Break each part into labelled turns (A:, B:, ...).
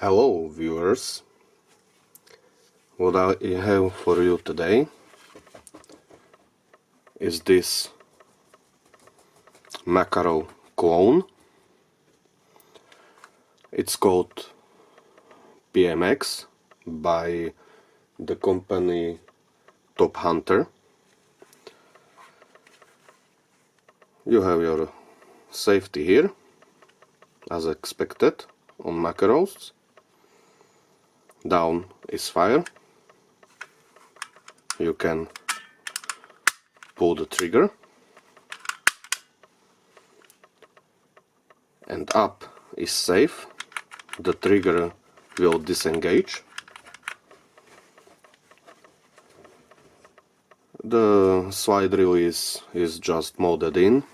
A: Hello viewers, what I have for you today is this Makarov clone. It's called PM-X by the company Top Hunter. You have your safety here, as expected on Makarovs. Down is fire. You can pull the trigger, and up is safe. The trigger will disengage. The slide release is just molded in,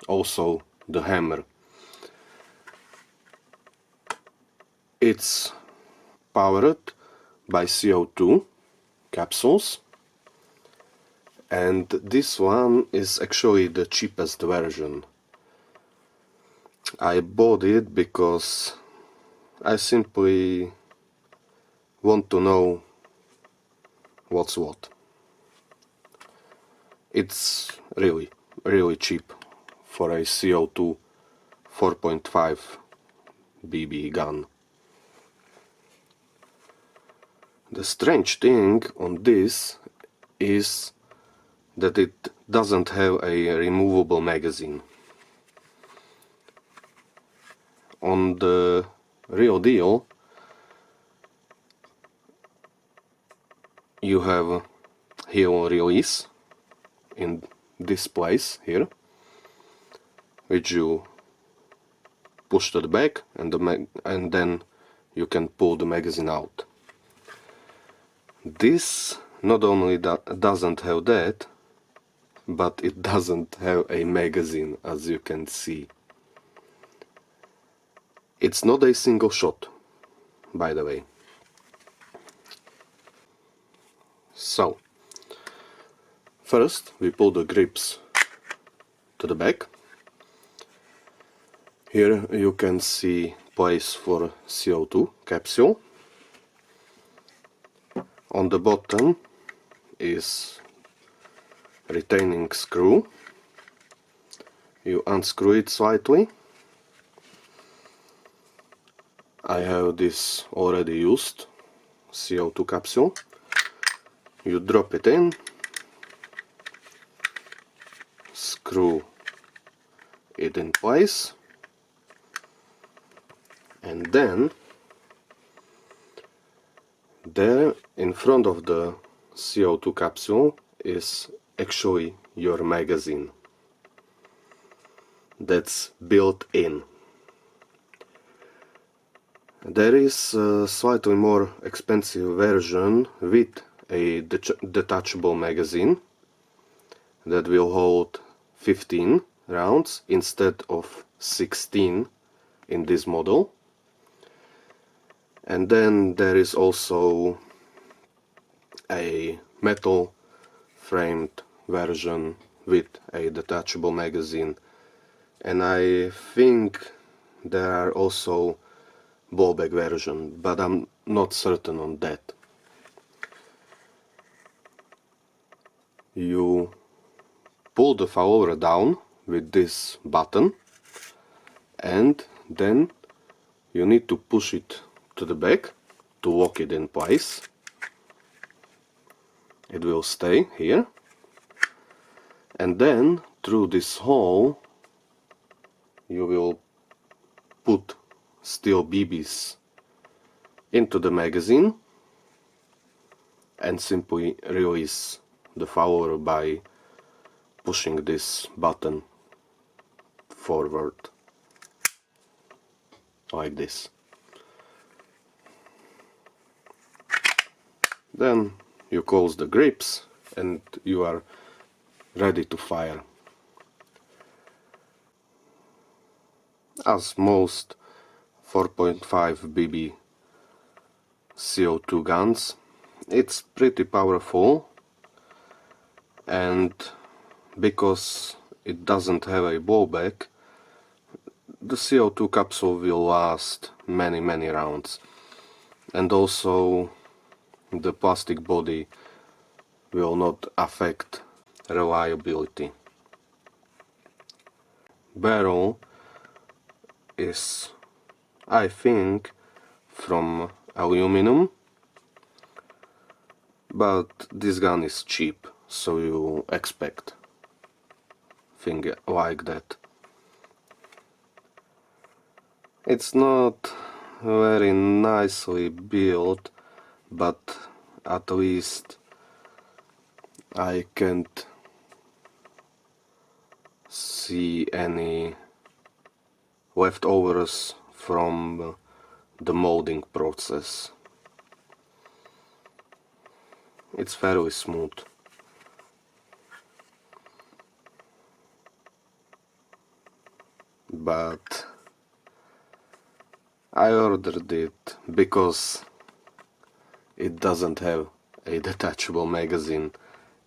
A: also the hammer. It's powered by CO2 capsules, and this one is actually the cheapest version. I bought it because I simply want to know what's what. It's really cheap for a CO2 4.5 BB gun. The strange thing on this is that it doesn't have a removable magazine. On the real deal, you have heel release in this place here, which you push to the back, and then you can pull the magazine out. This not only doesn't have that, but it doesn't have a magazine, as you can see. It's not a single shot, by the way. So, first we pull the grips to the back. Here you can see place for CO2 capsule. On the bottom is retaining screw. You unscrew it slightly. I have this already used CO2 capsule. You drop it in, screw it in place, and then there in front of the CO2 capsule is actually your magazine that's built in. There is a slightly more expensive version with a detachable magazine that will hold 15 rounds instead of 16 in this model. And then there is also a metal framed version with a detachable magazine, and I think there are also ballback version, but I'm not certain on that. You pull the follower down with this button, and then you need to push it to the back to lock it in place. It will stay here, and then through this hole you will put steel BBs into the magazine and simply release the follower by pushing this button forward like this. Then you close the grips and you are ready to fire. As most 4.5 BB CO2 guns, it's pretty powerful, and because it doesn't have a blowback, the CO2 capsule will last many rounds. and also the plastic body will not affect reliability. Barrel is, I think, from aluminum, but this gun is cheap, so you expect thing like that. It's not very nicely built, but at least I can't see any leftovers from the molding process. It's fairly smooth. But I ordered it because it doesn't have a detachable magazine,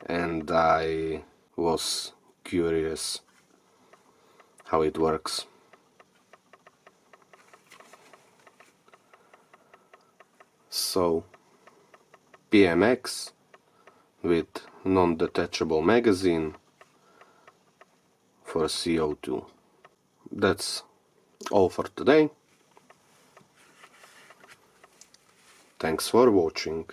A: and I was curious how it works. So, PM-X with non-detachable magazine for CO2. That's all for today. Thanks for watching.